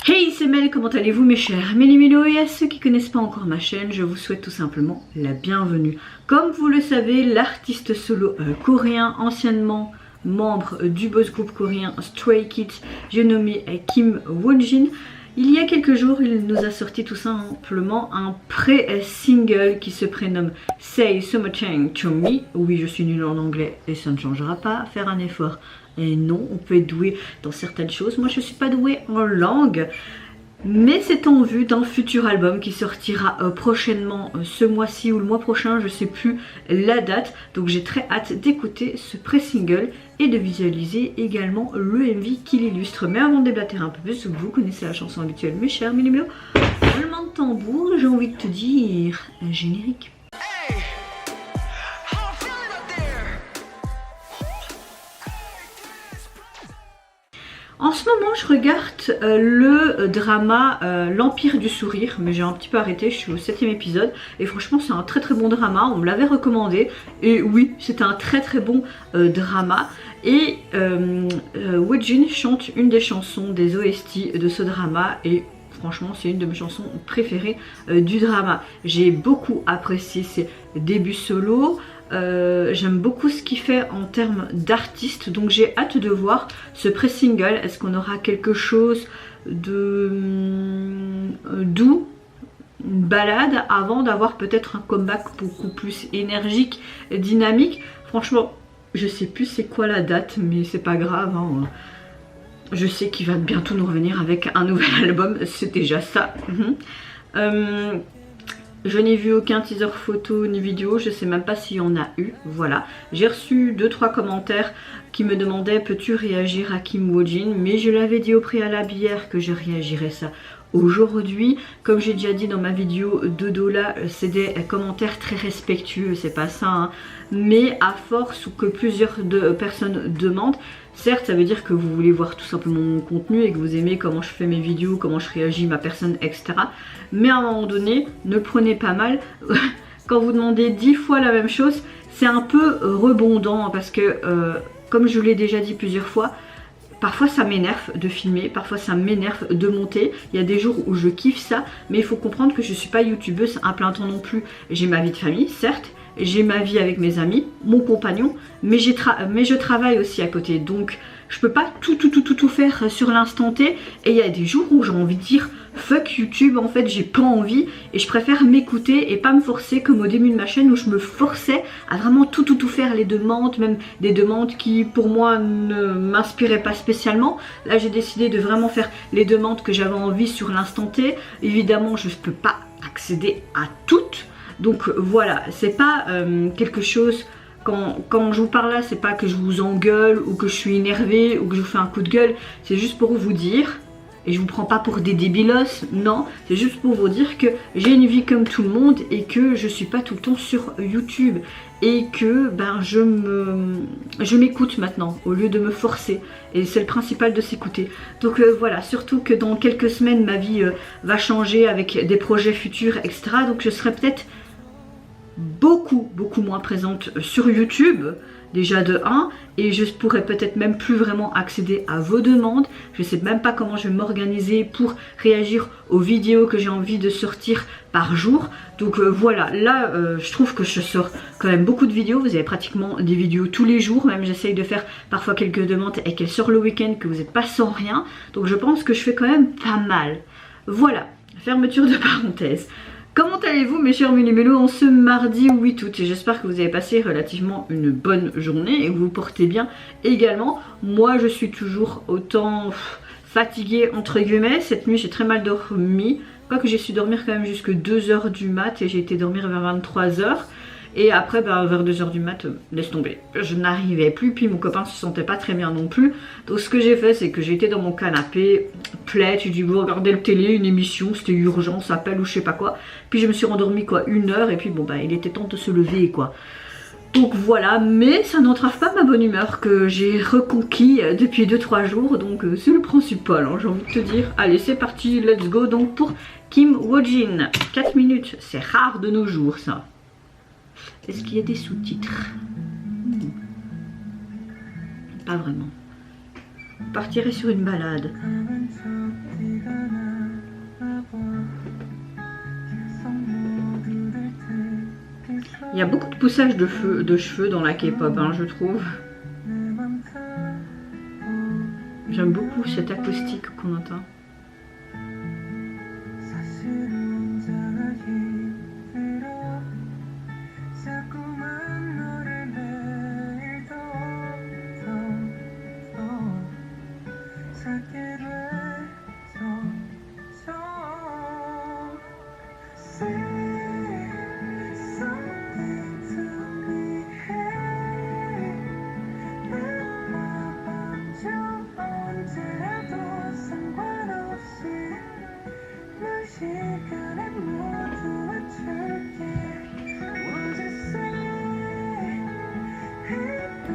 Hey, c'est Mel, comment allez-vous mes chers Méli-Mélo, et à ceux qui ne connaissent pas encore ma chaîne, je vous souhaite tout simplement la bienvenue. Comme vous le savez, l'artiste solo coréen, anciennement membre du boss group coréen Stray Kids, j'ai nommé Kim Wonjin. Il y a quelques jours, il nous a sorti tout simplement un pré-single qui se prénomme Say Something to Me. Oui, je suis nulle en anglais et ça ne changera pas, faire un effort. Et non, on peut être doué dans certaines choses. Moi, je ne suis pas douée en langue. Mais c'est en vue d'un futur album qui sortira prochainement ce mois-ci ou le mois prochain, je ne sais plus la date. Donc j'ai très hâte d'écouter ce pré-single et de visualiser également le MV qui l'illustre. Mais avant de débattre un peu plus, vous connaissez la chanson habituelle, mes chers Méli-Mélo. Roulement de tambour, j'ai envie de te dire un générique. En ce moment, je regarde le drama L'Empire du Sourire, mais j'ai un petit peu arrêté, je suis au 7e épisode et franchement c'est un très très bon drama, on me l'avait recommandé et oui, c'est un très très bon drama et Wonjin chante une des chansons des OST de ce drama et franchement c'est une de mes chansons préférées du drama. J'ai beaucoup apprécié ses débuts solo. J'aime beaucoup ce qu'il fait en termes d'artiste, donc j'ai hâte de voir ce pré-single. Est-ce qu'on aura quelque chose de doux, une balade, avant d'avoir peut-être un comeback beaucoup plus énergique, dynamique. Franchement, je sais plus c'est quoi la date, mais c'est pas grave, hein. Je sais qu'il va bientôt nous revenir avec un nouvel album, c'est déjà ça. Je n'ai vu aucun teaser photo ni vidéo, je sais même pas s'il y en a eu, voilà. J'ai reçu 2-3 commentaires qui me demandaient peux-tu réagir à Kim Wonjin, mais je l'avais dit au préalable hier que je réagirais ça aujourd'hui. Comme j'ai déjà dit dans ma vidéo de Dola, c'est des commentaires très respectueux, c'est pas ça, hein. Mais à force que plusieurs personnes demandent, certes ça veut dire que vous voulez voir tout simplement mon contenu et que vous aimez comment je fais mes vidéos, comment je réagis, ma personne, etc. Mais à un moment donné, ne le prenez pas mal. Quand vous demandez 10 fois la même chose, c'est un peu redondant parce que comme je l'ai déjà dit plusieurs fois, parfois ça m'énerve de filmer, parfois ça m'énerve de monter. Il y a des jours où je kiffe ça, mais il faut comprendre que je ne suis pas youtubeuse à plein temps non plus. J'ai ma vie de famille, certes, j'ai ma vie avec mes amis, mon compagnon, mais je travaille aussi à côté. Donc je peux pas tout faire sur l'instant T. Et il y a des jours où j'ai envie de dire fuck YouTube, en fait j'ai pas envie et je préfère m'écouter et pas me forcer comme au début de ma chaîne où je me forçais à vraiment tout faire, les demandes, même des demandes qui pour moi ne m'inspiraient pas spécialement. Là j'ai décidé de vraiment faire les demandes que j'avais envie sur l'instant T. Évidemment je ne peux pas accéder à toutes. Donc voilà, c'est pas quelque chose, quand je vous parle là, c'est pas que je vous engueule ou que je suis énervée ou que je vous fais un coup de gueule, c'est juste pour vous dire, et je vous prends pas pour des débilos, non, c'est juste pour vous dire que j'ai une vie comme tout le monde et que je suis pas tout le temps sur YouTube et que ben je m'écoute maintenant au lieu de me forcer et c'est le principal de s'écouter. Donc voilà, surtout que dans quelques semaines ma vie va changer avec des projets futurs, etc. Donc je serai peut-être beaucoup moins présente sur YouTube, déjà de 1, et je pourrais peut-être même plus vraiment accéder à vos demandes. Je sais même pas comment je vais m'organiser pour réagir aux vidéos que j'ai envie de sortir par jour. Donc voilà, là je trouve que je sors quand même beaucoup de vidéos. Vous avez pratiquement des vidéos tous les jours, même j'essaye de faire parfois quelques demandes et qu'elles sortent le week-end, que vous n'êtes pas sans rien. Donc je pense que je fais quand même pas mal. Voilà, fermeture de parenthèse. Comment allez-vous mes chers Méli-Mélo en ce mardi 8 août? J'espère que vous avez passé relativement une bonne journée et que vous vous portez bien également. Moi je suis toujours autant fatiguée entre guillemets. Cette nuit j'ai très mal dormi. Quoique j'ai su dormir quand même jusque 2h du mat et j'ai été dormir vers 23h. Et après vers 2h du mat, laisse tomber. Je n'arrivais plus, puis mon copain se sentait pas très bien non plus. Donc ce que j'ai fait, c'est que j'ai été dans mon canapé, plaid, j'ai dû regarder le télé, une émission, c'était urgence, appel ou je sais pas quoi. Puis je me suis rendormie quoi, 1h, et puis bon bah il était temps de se lever quoi. Donc voilà, mais ça n'entrave pas ma bonne humeur que j'ai reconquis depuis 2-3 jours. Donc c'est le principal, hein, j'ai envie de te dire. Allez c'est parti, let's go donc pour Kim Wonjin. 4 minutes, c'est rare de nos jours ça. Est-ce qu'il y a des sous-titres? Pas vraiment. Je partirai sur une balade. Il y a beaucoup de poussage de cheveux dans la K-pop, hein, je trouve. J'aime beaucoup cette acoustique qu'on entend.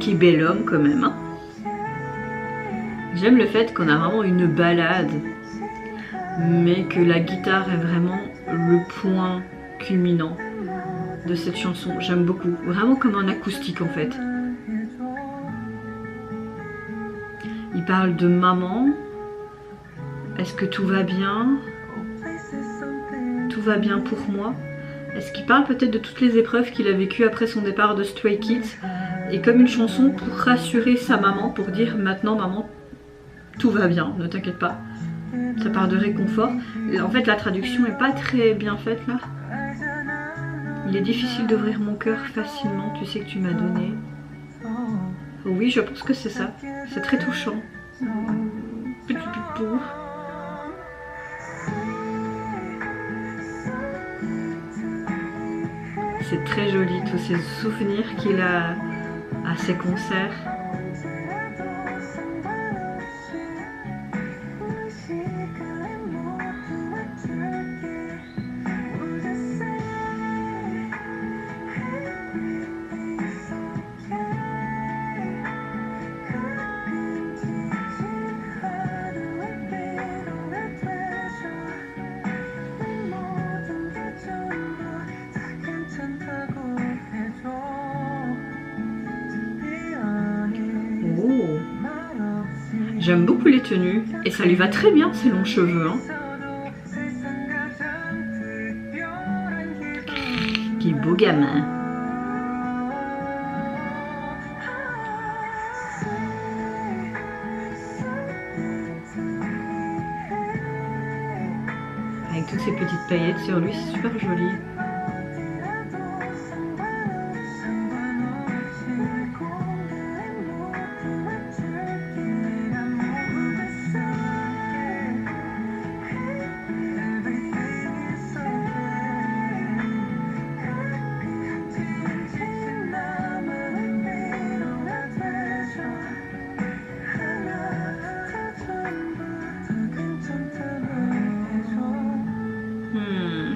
Qui bel homme quand même, hein. J'aime le fait qu'on a vraiment une balade, mais que la guitare est vraiment le point culminant de cette chanson. J'aime beaucoup, vraiment comme un acoustique en fait. Il parle de maman. Est-ce que tout va bien? Tout va bien pour moi? Est-ce qu'il parle peut-être de toutes les épreuves qu'il a vécues après son départ de Stray Kids? Et comme une chanson pour rassurer sa maman, pour dire maintenant maman, tout va bien, ne t'inquiète pas. Ça part de réconfort. Et en fait la traduction n'est pas très bien faite là. Il est difficile d'ouvrir mon cœur facilement, tu sais que tu m'as donné. Oh oui, je pense que c'est ça. C'est très touchant. Petit pipou. C'est très joli tous ces souvenirs qu'il a à ses concerts. J'aime beaucoup les tenues et ça lui va très bien ces longs cheveux. Hein. Quel beau gamin. Avec toutes ces petites paillettes sur lui, c'est super joli.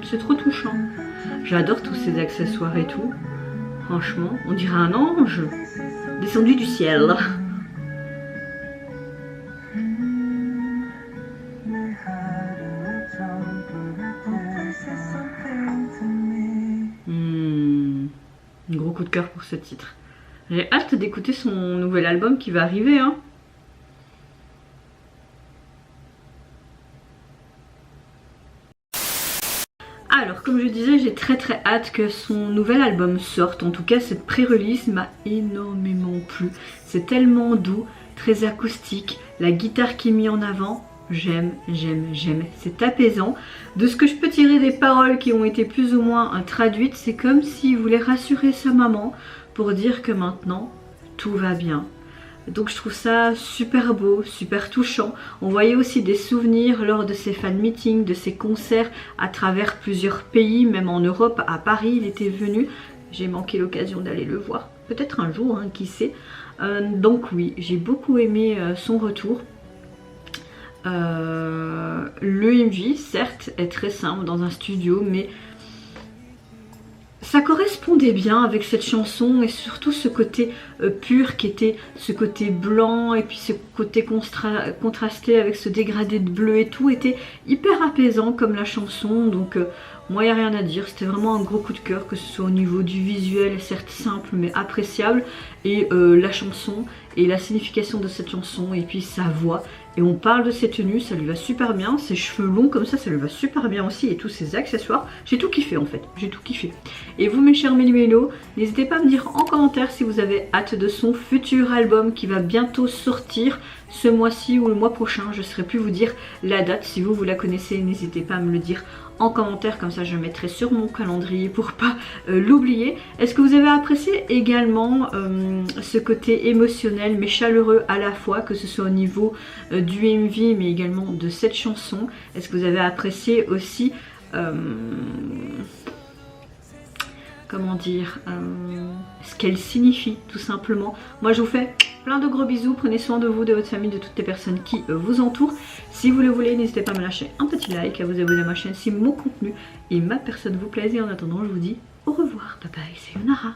C'est trop touchant. J'adore tous ces accessoires et tout. Franchement, on dirait un ange descendu du ciel. Gros coup de cœur pour ce titre. J'ai hâte d'écouter son nouvel album qui va arriver, hein. Alors comme je disais, j'ai très hâte que son nouvel album sorte. En tout cas cette pré-release m'a énormément plu. C'est tellement doux, très acoustique, la guitare qui est mise en avant, j'aime. C'est apaisant. De ce que je peux tirer des paroles qui ont été plus ou moins traduites, c'est comme s'il voulait rassurer sa maman pour dire que maintenant tout va bien. Donc je trouve ça super beau, super touchant. On voyait aussi des souvenirs lors de ses fan meetings, de ses concerts à travers plusieurs pays, même en Europe, à Paris il était venu. J'ai manqué l'occasion d'aller le voir, peut-être un jour, hein, qui sait. Donc oui, j'ai beaucoup aimé son retour. Le MV, certes, est très simple dans un studio, mais ça correspondait bien avec cette chanson et surtout ce côté pur qui était ce côté blanc et puis ce côté contrasté avec ce dégradé de bleu et tout était hyper apaisant comme la chanson. Donc moi il n'y a rien à dire, c'était vraiment un gros coup de cœur, que ce soit au niveau du visuel, certes simple mais appréciable, et la chanson et la signification de cette chanson et puis sa voix. Et on parle de ses tenues, ça lui va super bien, ses cheveux longs comme ça lui va super bien aussi et tous ses accessoires. J'ai tout kiffé en fait, j'ai tout kiffé. Et vous mes chers méli-mélos, n'hésitez pas à me dire en commentaire si vous avez hâte de son futur album qui va bientôt sortir ce mois-ci ou le mois prochain. Je ne saurais plus vous dire la date, si vous la connaissez, n'hésitez pas à me le dire en commentaire, comme ça je le mettrai sur mon calendrier pour pas l'oublier. Est-ce que vous avez apprécié également ce côté émotionnel mais chaleureux à la fois, que ce soit au niveau du MV mais également de cette chanson? Est-ce que vous avez apprécié aussi comment dire, ce qu'elle signifie tout simplement? Moi je vous fais plein de gros bisous, prenez soin de vous, de votre famille, de toutes les personnes qui vous entourent. Si vous le voulez, n'hésitez pas à me lâcher un petit like, à vous abonner à ma chaîne si mon contenu et ma personne vous plaisent. Et en attendant, je vous dis au revoir, bye bye, c'est Yonara.